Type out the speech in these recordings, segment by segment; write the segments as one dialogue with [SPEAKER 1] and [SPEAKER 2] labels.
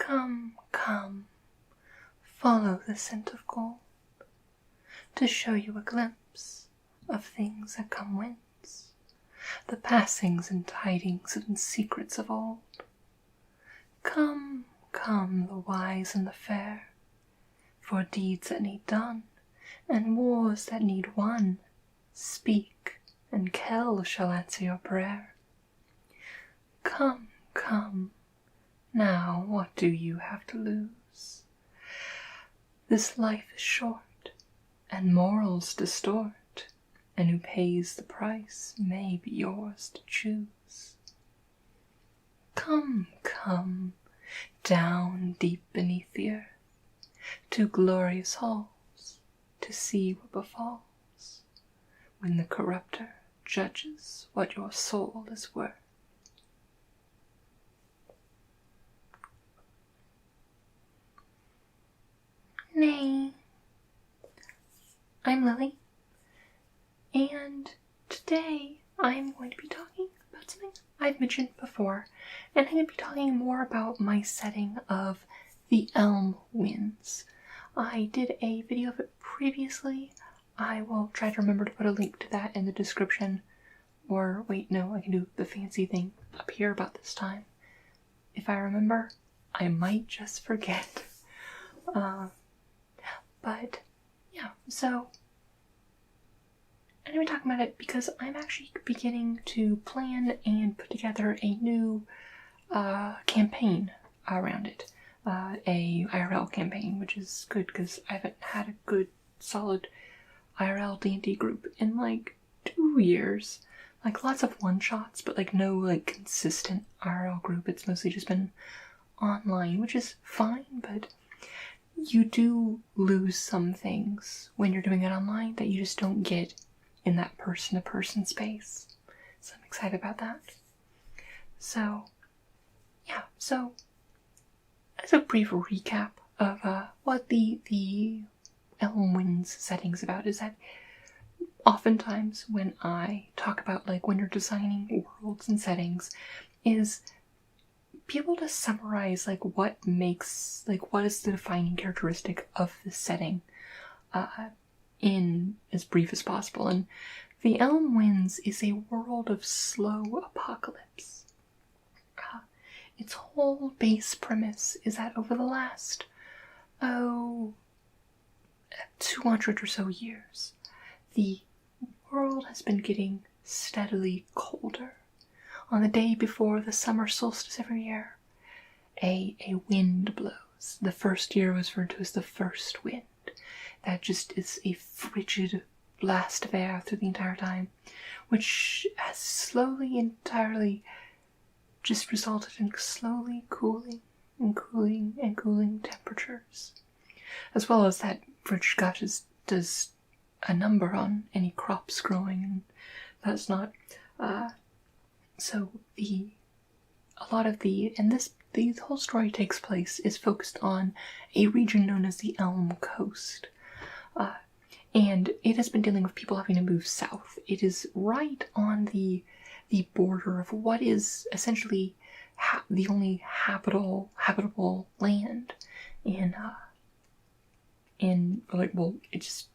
[SPEAKER 1] Come, come, follow the scent of gold, to show you a glimpse of things that come whence, the passings and tidings and secrets of old. Come, come, the wise and the fair, for deeds that need done, and wars that need won, speak, and Kell shall answer your prayer. Come, come, now what do you have to lose? This life is short, and morals distort, and who pays the price may be yours to choose. Come, come, down deep beneath the earth, to glorious halls, to see what befalls, when the corrupter judges what your soul is worth. Nay, I'm Lily, and today I'm going to be talking about something I've mentioned before, and I'm going to be talking more about my setting of the Elm Winds. I did a video of it previously. I will try to remember to put a link to that in the description, or wait, no, I can do the fancy thing up here about this time. If I remember, I might just forget. But yeah, so I'm going to be talking about it because I'm actually beginning to plan and put together a new campaign around it. A IRL campaign, which is good because I haven't had a good, solid IRL D&D group in like 2 years. Like lots of one-shots, but like no like consistent IRL group. It's mostly just been online, which is fine, but you do lose some things when you're doing it online that you just don't get in that person-to-person space. So I'm excited about that. So, yeah, so as a brief recap of what the Elm Winds setting's about is that oftentimes when I talk about like when you're designing worlds and settings is be able to summarize like what makes, like what is the defining characteristic of the setting in as brief as possible. And the Elm Winds is a world of slow apocalypse. Its whole base premise is that over the last 200 or so years, the world has been getting steadily colder. On the day before the summer solstice every year, a wind blows. The first year was referred to as the first wind. That just is a frigid blast of air through the entire time, which has slowly, entirely just resulted in slowly cooling and cooling and cooling temperatures. As well as that frigid gush does a number on any crops growing, and that's not, so the whole story takes place is focused on a region known as the Elm Coast. And it has been dealing with people having to move south. It is right on the border of what is essentially the only habitable land in like, well, it just,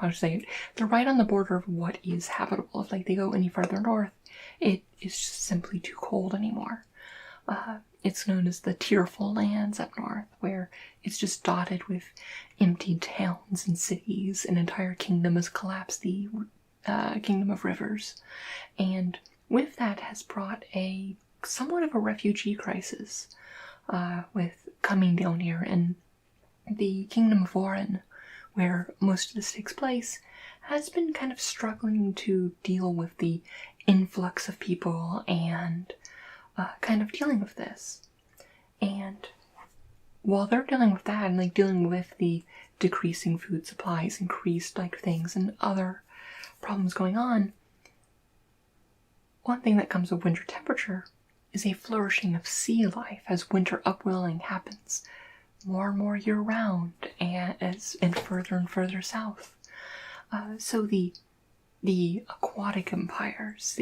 [SPEAKER 1] how to say it, they're right on the border of what is habitable. If like they go any further north, it is just simply too cold anymore. It's known as the Tearful Lands up north, where it's just dotted with empty towns and cities. An entire kingdom has collapsed, the Kingdom of Rivers. And with that has brought a somewhat of a refugee crisis with coming down here. And the Kingdom of Warren, where most of this takes place, has been kind of struggling to deal with the influx of people and kind of dealing with this. And while they're dealing with that and like dealing with the decreasing food supplies, increased like things and other problems going on, one thing that comes with winter temperature is a flourishing of sea life as winter upwelling happens more and more year round and further south. So the aquatic empires,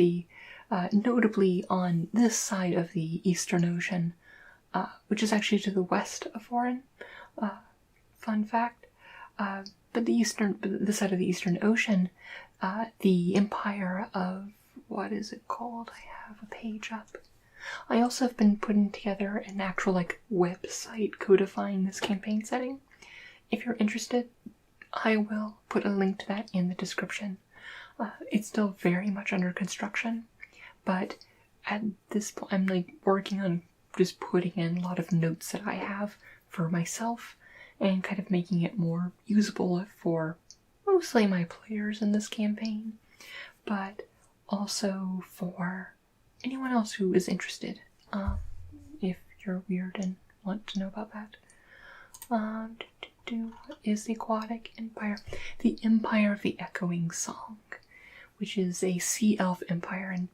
[SPEAKER 1] notably on this side of the Eastern Ocean, which is actually to the west of Foreign. Fun fact. But the side of the Eastern Ocean, the Empire of, what is it called? I have a page up. I also have been putting together an actual, website codifying this campaign setting. If you're interested, I will put a link to that in the description. It's still very much under construction, but at this point, I'm, working on just putting in a lot of notes that I have for myself and kind of making it more usable for mostly my players in this campaign, but also for anyone else who is interested, if you're weird and want to know about that. What is the Aquatic Empire? The Empire of the Echoing Song, which is a sea elf empire, and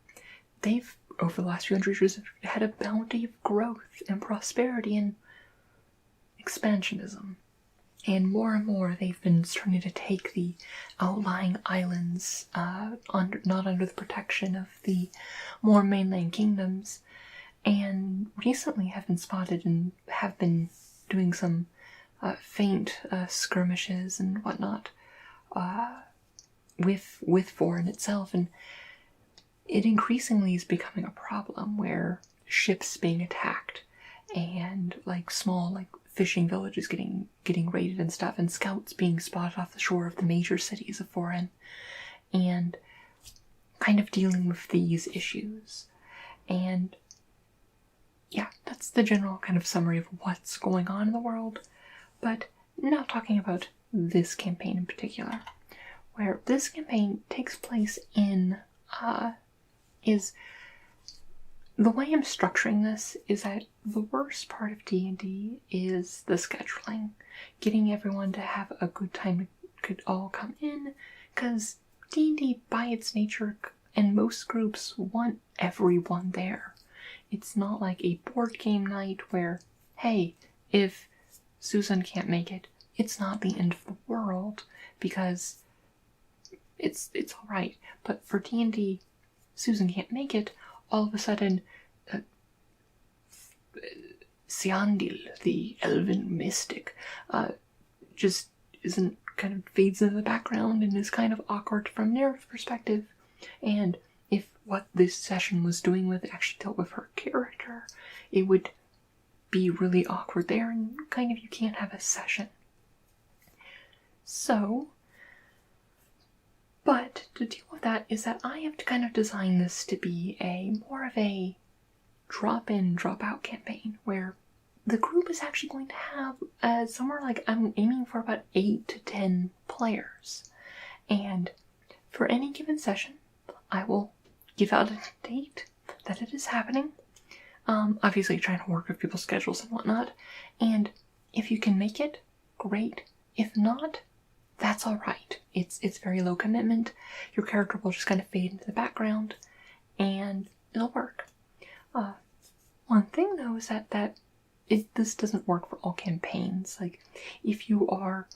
[SPEAKER 1] they've, over the last few hundred years, had a bounty of growth and prosperity and expansionism. And more they've been starting to take the outlying islands, not under the protection of the more mainland kingdoms, and recently have been spotted and have been doing some faint skirmishes and whatnot with Foreign itself, and it increasingly is becoming a problem where ships being attacked and small fishing villages getting raided and stuff, and scouts being spotted off the shore of the major cities of Foreign, and kind of dealing with these issues. And yeah, that's the general kind of summary of what's going on in the world. But now talking about this campaign in particular, where this campaign takes place in, is the way I'm structuring this is that the worst part of D&D is the scheduling. Getting everyone to have a good time could all come in, because D&D by its nature and most groups want everyone there. It's not like a board game night where, hey, if Susan can't make it, it's not the end of the world, because it's alright. But for D&D, Susan can't make it, all of a sudden, Siandil, the elven mystic, just kind of fades into the background and is kind of awkward from narrative perspective. And if what this session was doing with actually dealt with her character, it would be really awkward there, and kind of you can't have a session. So, but to deal with that is that I have to kind of design this to be more of a drop-in, drop-out campaign, where the group is actually going to have somewhere I'm aiming for about 8 to 10 players. And for any given session, I will give out a date that it is happening. Obviously trying to work with people's schedules and whatnot. And if you can make it, great. If not, that's alright. It's very low commitment. Your character will just kind of fade into the background, and it'll work. One thing though is that this doesn't work for all campaigns. If you are,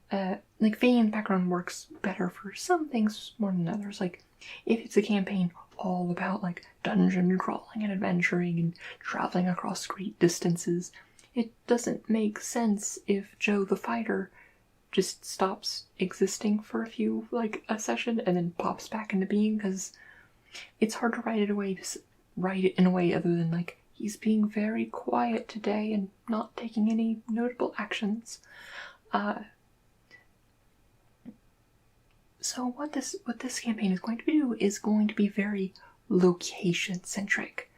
[SPEAKER 1] fading in the background works better for some things more than others. If it's a campaign all about dungeon crawling and adventuring and traveling across great distances, it doesn't make sense if Joe the fighter just stops existing for a session and then pops back into being, because it's hard to write it in a way other than he's being very quiet today and not taking any notable actions. So what this campaign is going to do is going to be very location centric.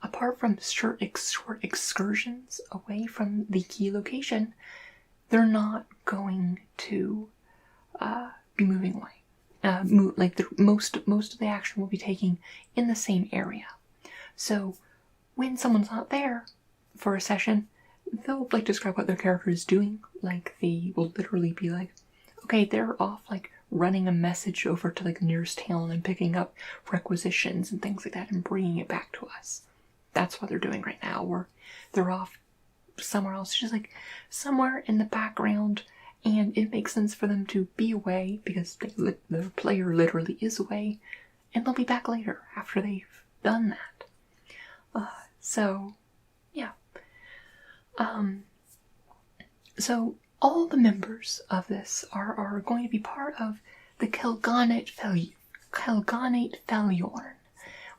[SPEAKER 1] Apart from short excursions away from the key location, they're not going to be moving away. Most of the action will be taking in the same area. So when someone's not there for a session, they'll describe what their character is doing. They will literally be okay, they're off running a message over to the nearest town and picking up requisitions and things like that and bringing it back to us. That's what they're doing right now. Or they're off somewhere else, just somewhere in the background, and it makes sense for them to be away because the player literally is away, and they'll be back later after they've done that. So yeah, So all the members of this are going to be part of the Kelganate Felyorn,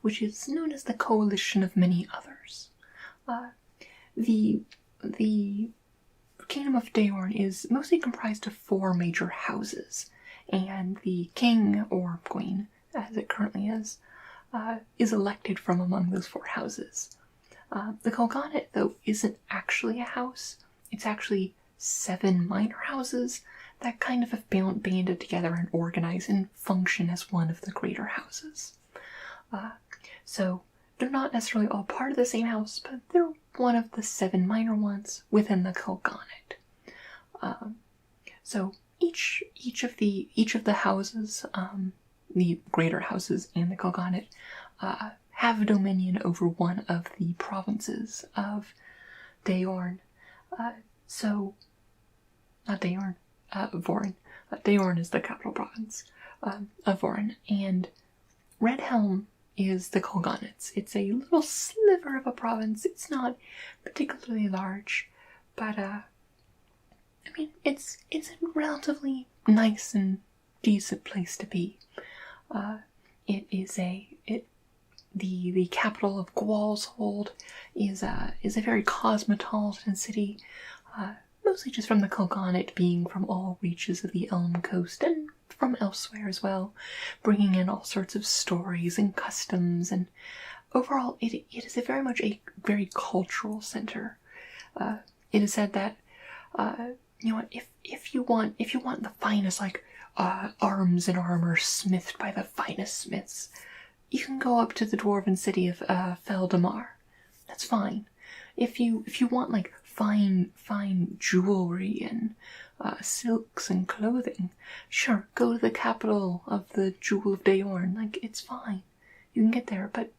[SPEAKER 1] which is known as the coalition of many others. The Kingdom of Daorn is mostly comprised of 4 major houses, and the king or queen, as it currently is elected from among those 4 houses. The Kelganate, though, isn't actually a house. It's actually 7 minor houses that kind of have banded together and organize and function as one of the greater houses. So they're not necessarily all part of the same house, but they're one of the 7 minor ones within the Kelganate. So each of the houses, the greater houses and the Kelganate, have dominion over one of the provinces of Daorn. Not Daorn, Vorin. Daorn is the capital province of Vorin, and Redhelm is the Kelganate's. It's a little sliver of a province. It's not particularly large, but it's a relatively nice and decent place to be. It is the capital of Gwalshold is a very cosmopolitan city, mostly just from the Kelganate being from all reaches of the Elm Coast and from elsewhere as well, bringing in all sorts of stories and customs, and overall it is very much a very cultural center. It is said that if you want the finest arms and armor smithed by the finest smiths, you can go up to the dwarven city of Feldamar. That's fine. If you want fine jewelry and silks and clothing, sure, go to the capital of the Jewel of Daorn. It's fine. You can get there, but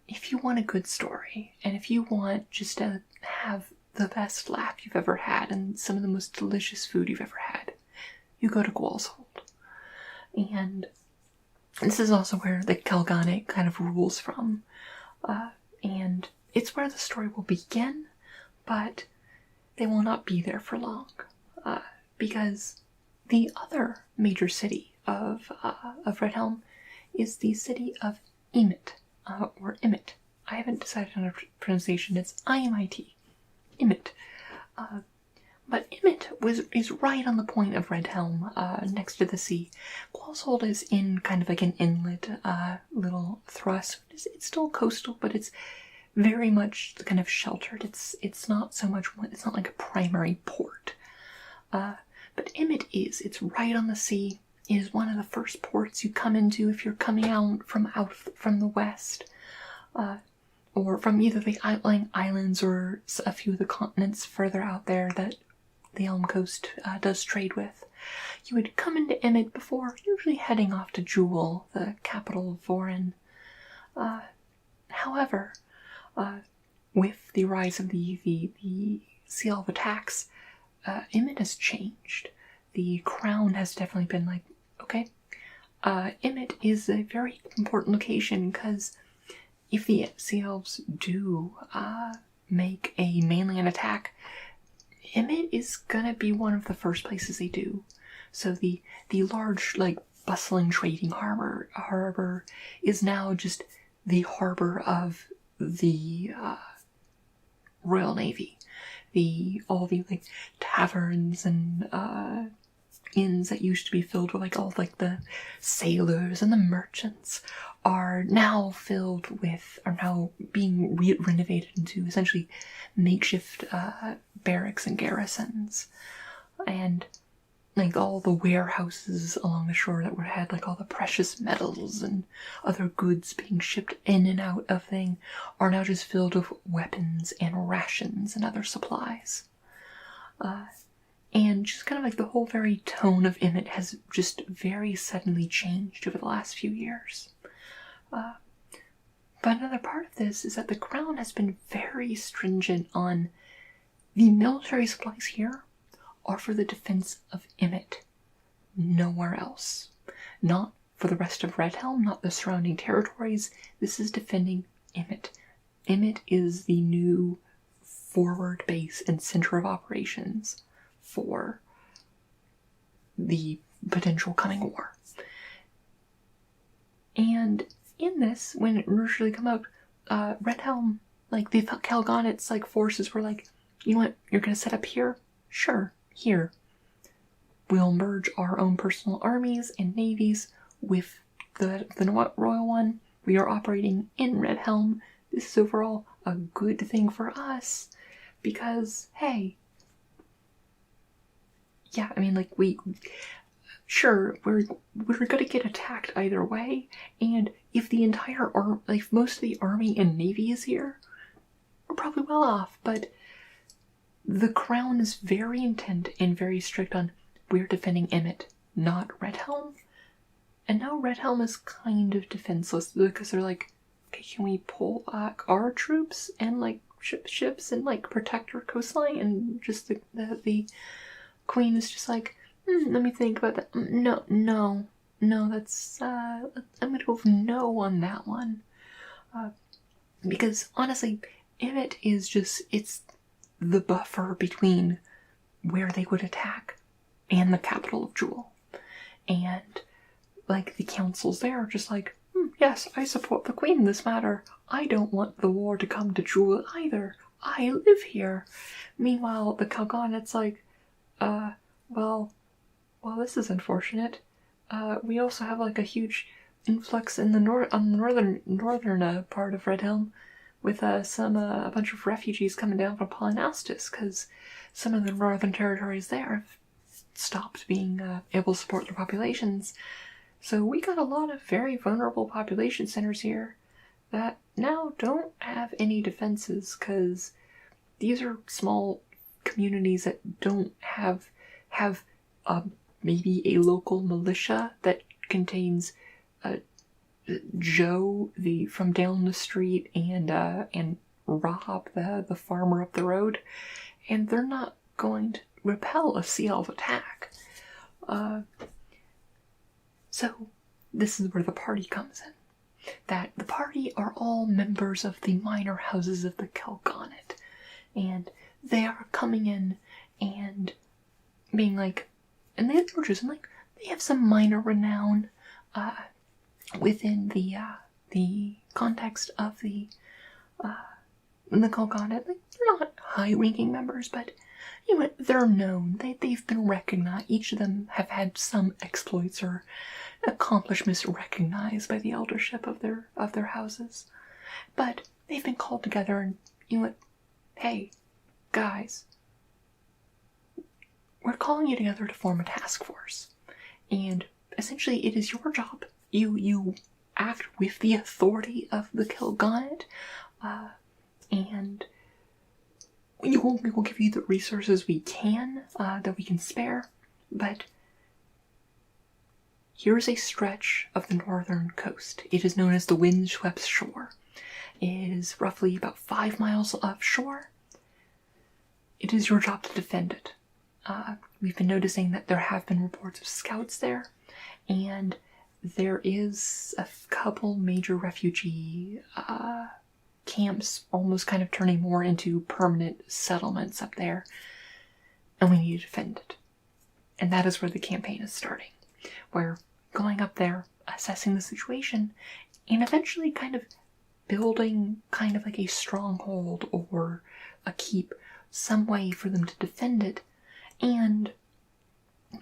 [SPEAKER 1] if you want a good story, and if you want just to have the best laugh you've ever had and some of the most delicious food you've ever had, you go to Gwalshold. And this is also where the Kelganate kind of rules from. And it's where the story will begin, but they will not be there for long. Because the other major city of Redhelm is the city of Emmet, or Emmet. I haven't decided on a pronunciation. It's I-M-I-T. Emmet. But Emmet is right on the point of Redhelm, next to the sea. Gwalshold is in kind of like an inlet, little thrust. It's still coastal, but it's very much kind of sheltered. It's not so much. It's not like a primary port. But Emmet it's right on the sea. It is one of the first ports you come into if you're coming out from the west, or from either the outlying islands or a few of the continents further out there that the Elm Coast does trade with. You would come into Emmet before usually heading off to Jewel, the capital of Vorin. However, with the rise of the Sea Elf attacks, Emmet has changed. The crown has definitely been okay, Emmet is a very important location because if the Sea Elves do make a mainland attack, Emmet is gonna be one of the first places they do. So the large, bustling trading harbor is now just the harbor of the Royal Navy. All the taverns and inns that used to be filled with all the sailors and the merchants are now being renovated into essentially makeshift barracks and garrisons, and all the warehouses along the shore that had all the precious metals and other goods being shipped in and out of thing are now just filled with weapons and rations and other supplies. And just kind of the whole very tone of Emmet has just very suddenly changed over the last few years. But another part of this is that the Crown has been very stringent on the military supplies here are for the defense of Emmet, nowhere else. Not for the rest of Redhelm, not the surrounding territories. This is defending Emmet. Emmet is the new forward base and center of operations for the potential coming war. And in this, when it initially come out, Red Helm, like the Kalgonet's like forces were like, you know what, you're gonna set up here? Sure, here. We'll merge our own personal armies and navies with the royal one. We are operating in Red Helm. This is overall a good thing for us because, hey, yeah, I mean, like, sure, we're gonna get attacked either way, and if the entire like most of the army and navy is here, we're probably well off, but the crown is very intent and very strict on we're defending Emmett, not Red Helm. And now Red Helm is kind of defenseless because they're like, okay, can we pull back our troops and like ships and like protect our coastline? And just the queen is just like, let me think about that. No, that's I'm gonna go with no on that one, because honestly, Emmett is just, it's the buffer between where they would attack and the capital of Jewel. And like the councils there are just like, yes, I support the queen in this matter. I don't want the war to come to Jewel either. I live here. Meanwhile, the Kalgonet's like, well, this is unfortunate. We also have like a huge influx in the northern part of Red Helm, with a bunch of refugees coming down from Polynaustis, because some of the northern territories there have stopped being able to support their populations. So we got a lot of very vulnerable population centers here that now don't have any defenses, because these are small communities that don't have maybe a local militia that contains Joe from down the street and Rob the farmer up the road, and they're not going to repel a sea elf attack. So this is where the party comes in. That the party are all members of the minor houses of the Kalgonet, and they are coming in and being like, and they have some minor renown within the context of the Kalgonet. Like, they're not high-ranking members, but you know, they're known. They've been recognized. Each of them have had some exploits or accomplishments recognized by the eldership of their houses. But they've been called together, and you know what? Hey, guys, we're calling you together to form a task force, and essentially it is your job. You act with the authority of the Kalgonet, and we will give you the resources we can, that we can spare, but here's a stretch of the northern coast. It is known as the Windswept Shore. It is roughly about 5 miles offshore. It is your job to defend it. We've been noticing that there have been reports of scouts there, and there is a couple major refugee camps almost kind of turning more into permanent settlements up there, and we need to defend it. And that is where the campaign is starting. We're going up there, assessing the situation, and eventually kind of building kind of like a stronghold or a keep, some way for them to defend it, and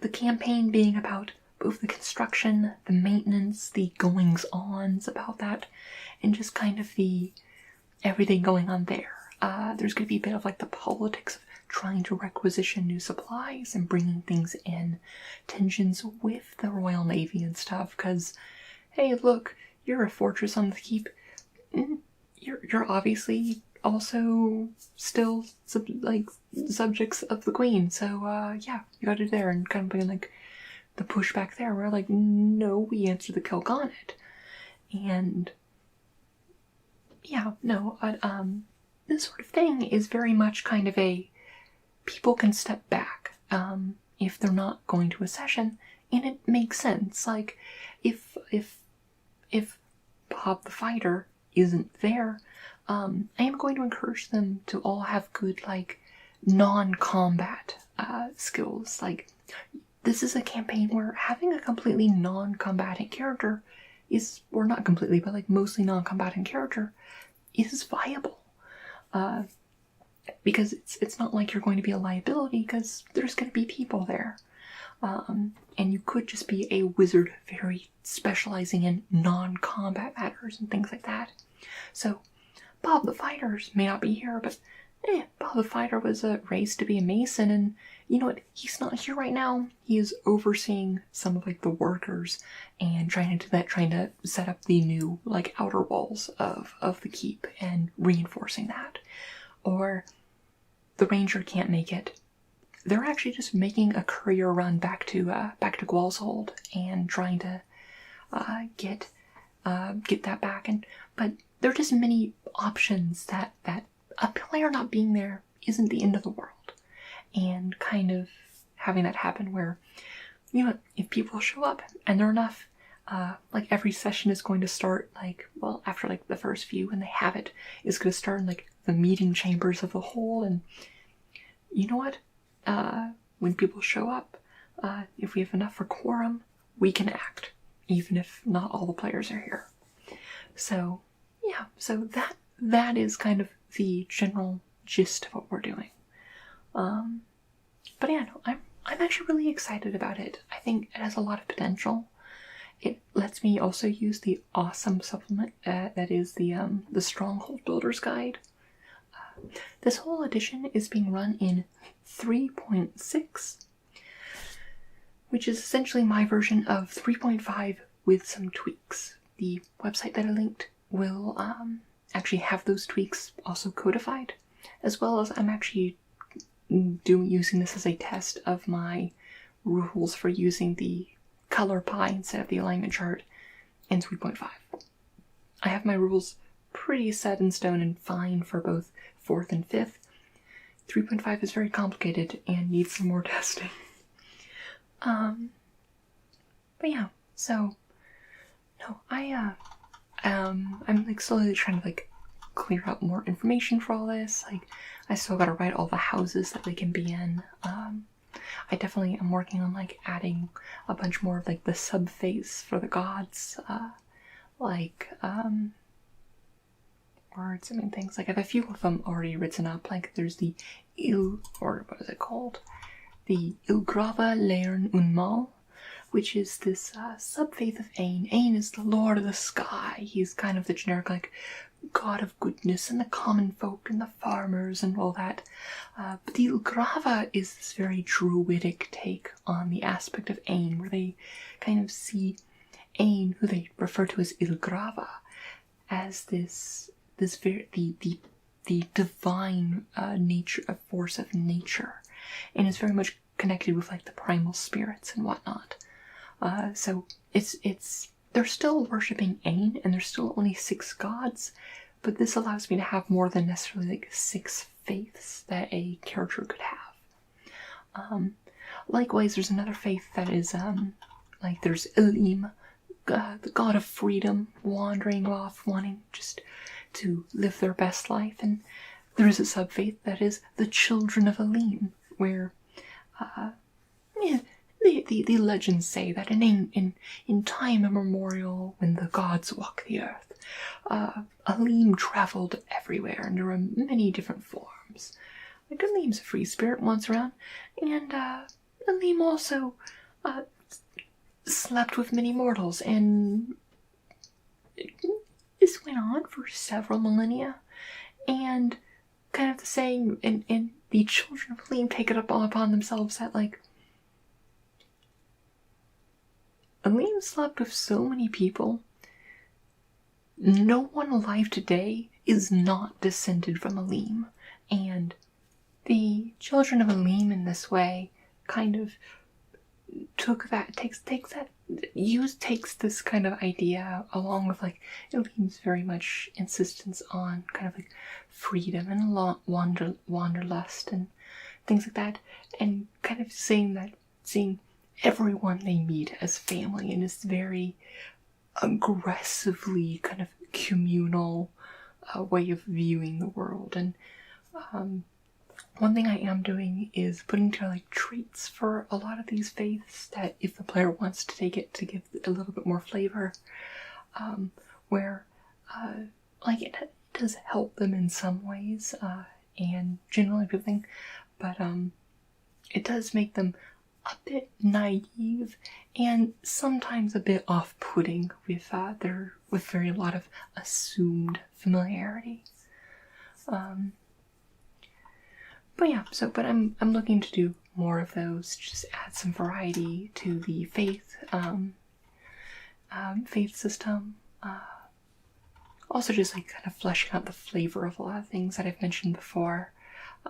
[SPEAKER 1] the campaign being about both the construction, the maintenance, the goings-ons about that, and just kind of the everything going on there. There's going to be a bit of like the politics of trying to requisition new supplies and bringing things in, tensions with the Royal Navy and stuff, because, hey, look, you're a fortress on the keep. You're obviously also still subjects of the Queen, so yeah, you got it there, and kind of being like the pushback there. We're like, no, we answer the Kalgonet, and yeah, no, this sort of thing is very much kind of a people can step back if they're not going to a session, and it makes sense. Like if Bob the Fighter isn't there, I am going to encourage them to all have good, like, non-combat skills. Like, this is a campaign where having a completely non-combatant character is, or not completely, but like mostly non-combatant character is viable. Because it's not like you're going to be a liability, because there's going to be people there. And you could just be a wizard very specializing in non-combat matters and things like that. So, Bob the Fighter may not be here, but Bob the Fighter was raised to be a mason, and you know what? He's not here right now. He is overseeing some of like the workers and trying to set up the new like outer walls of the keep and reinforcing that. Or the ranger can't make it. They're actually just making a courier run back to Gwalshold and trying to get that back. But there are just many options that a player not being there isn't the end of the world, and kind of having that happen where, you know, if people show up and they're enough, like every session is going to start like, well, after like the first few, when they have it, is going to start in like the meeting chambers of the whole. And you know what? When people show up, if we have enough for quorum, we can act, even if not all the players are here. So, yeah, so that is kind of the general gist of what we're doing. But yeah, no, I'm actually really excited about it. I think it has a lot of potential. It lets me also use the awesome supplement that is the Stronghold Builder's Guide. This whole edition is being run in 3.6, which is essentially my version of 3.5 with some tweaks. The website that I linked will actually have those tweaks also codified, as well as I'm actually using this as a test of my rules for using the color pie instead of the alignment chart in 3.5. I have my rules pretty set in stone and fine for both 4th and 5th. 3.5 is very complicated and needs some more testing. But yeah, so no, I'm like slowly trying to like clear up more information for all this. Like, I still gotta write all the houses that they can be in. I definitely am working on like adding a bunch more of like the sub-phase for the gods. Words, I mean things like I have a few of them already written up. Like there's the what is it called? The Ilgrava Learn Unmal, which is this sub-faith of Ain. Ain is the lord of the sky. He's kind of the generic like god of goodness and the common folk and the farmers and all that. But the Ilgrava is this very druidic take on the aspect of Ain, where they kind of see Ain, who they refer to as Ilgrava, as the divine nature, a force of nature, and is very much connected with like the primal spirits and whatnot. So they're still worshipping Ain, and there's still only 6 gods, but this allows me to have more than necessarily like 6 faiths that a character could have. Likewise, there's another faith that is like there's Elim, the god of freedom, wandering off, wanting just to live their best life, and there is a sub-faith that is the children of Elim, where the legends say that in time immemorial, when the gods walk the earth, Elim traveled everywhere, and there were many different forms. Like Elim's a free spirit once around, and Elim also slept with many mortals, and this went on for several millennia, and kind of the saying, and the children of Elim take it upon themselves that, like, Elim slept with so many people, no one alive today is not descended from Elim, and the children of Elim in this way kind of takes this kind of idea, along with like Elim's very much insistence on kind of like freedom and wanderlust and things like that, and kind of seeing everyone they meet as family in this very aggressively kind of communal way of viewing the world. And one thing I am doing is putting together like traits for a lot of these faiths that if the player wants to take it to give a little bit more flavor, where like it does help them in some ways, and generally people think, but it does make them a bit naive and sometimes a bit off-putting with very a lot of assumed familiarity. But yeah, but I'm looking to do more of those, just add some variety to the faith system. Also just like kind of fleshing out the flavor of a lot of things that I've mentioned before.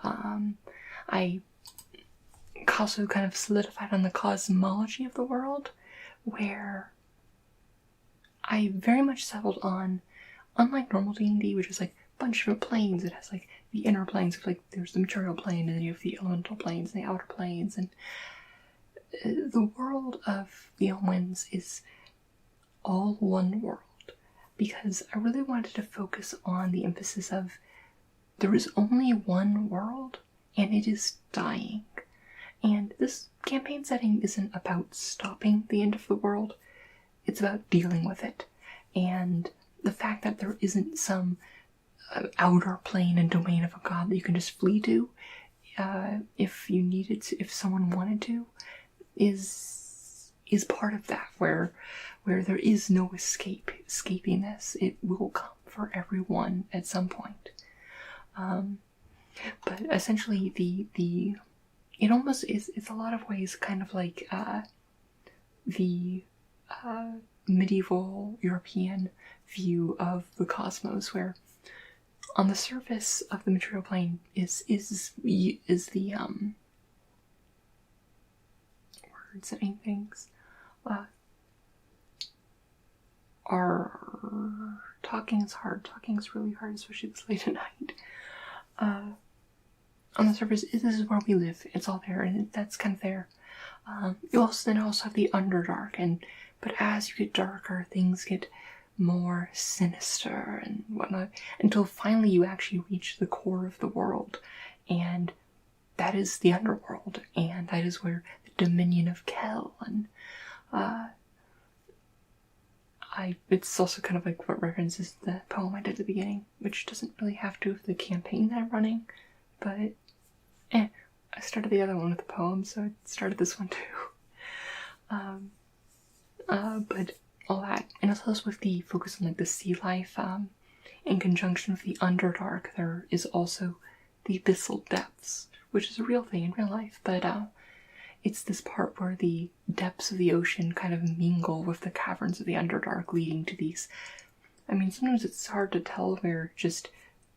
[SPEAKER 1] I also kind of solidified on the cosmology of the world, where I very much settled on, unlike normal D&D, which is like a bunch of different planes, it has like the inner planes of like, there's the material plane, and then you have the elemental planes and the outer planes, and the world of the Elm Winds is all one world, because I really wanted to focus on the emphasis of there is only one world, and it is dying. And this campaign setting isn't about stopping the end of the world, it's about dealing with it. And the fact that there isn't some outer plane and domain of a god that you can just flee to, if you needed to, if someone wanted to, is part of that, where there is no escaping this. It will come for everyone at some point. But essentially it almost is, it's a lot of ways kind of like the medieval European view of the cosmos, where on the surface of the material plane is the words that mean things. Talking is hard. Talking is really hard, especially this late at night. On the surface, this is where we live. It's all there, and that's kind of there. You also have the Underdark, but as you get darker, things get more sinister and whatnot, until finally you actually reach the core of the world, and that is the Underworld, and that is where the Dominion of Kel, and it's also kind of like what references the poem I did at the beginning, which doesn't really have to do with the campaign that I'm running, but I started the other one with the poem, so I started this one too. But all that, and as well as with the focus on like the sea life, in conjunction with the Underdark, there is also the abyssal depths, which is a real thing in real life, but it's this part where the depths of the ocean kind of mingle with the caverns of the Underdark, leading to these, I mean, sometimes it's hard to tell where just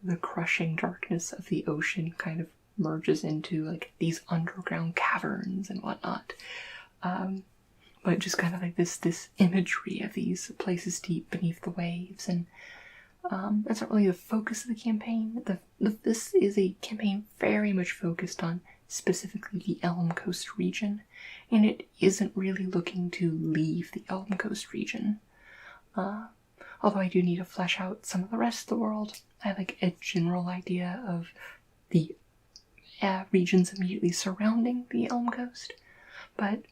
[SPEAKER 1] the crushing darkness of the ocean kind of merges into like these underground caverns and whatnot. But just kind of like this imagery of these places deep beneath the waves, and that's not really the focus of the campaign. This is a campaign very much focused on specifically the Elm Coast region, and it isn't really looking to leave the Elm Coast region. Although I do need to flesh out some of the rest of the world. I have like a general idea of the regions immediately surrounding the Elm Coast, but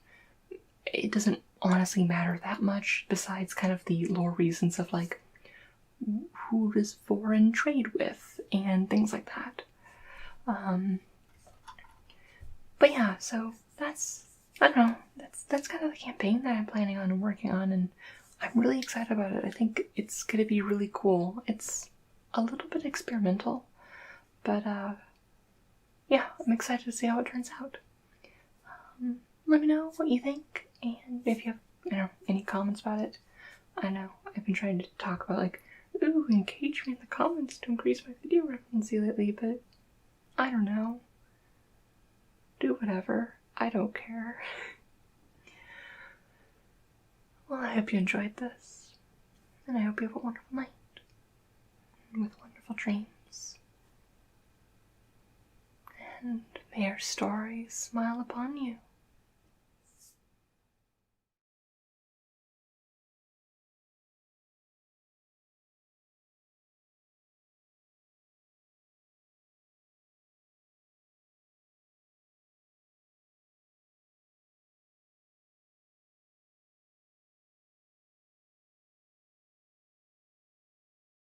[SPEAKER 1] it doesn't honestly matter that much, besides kind of the lore reasons of like, who does foreign trade with, and things like that. But yeah, so that's, I don't know, that's kind of the campaign that I'm planning on and working on, and I'm really excited about it. I think it's gonna be really cool. It's a little bit experimental, but yeah, I'm excited to see how it turns out. Let me know what you think, and if you have, any comments about it. I know I've been trying to talk about like, ooh, engage me in the comments to increase my video relevancy lately, but I don't know. Do whatever. I don't care. Well, I hope you enjoyed this, and I hope you have a wonderful night, with wonderful dreams. And may our stories smile upon you.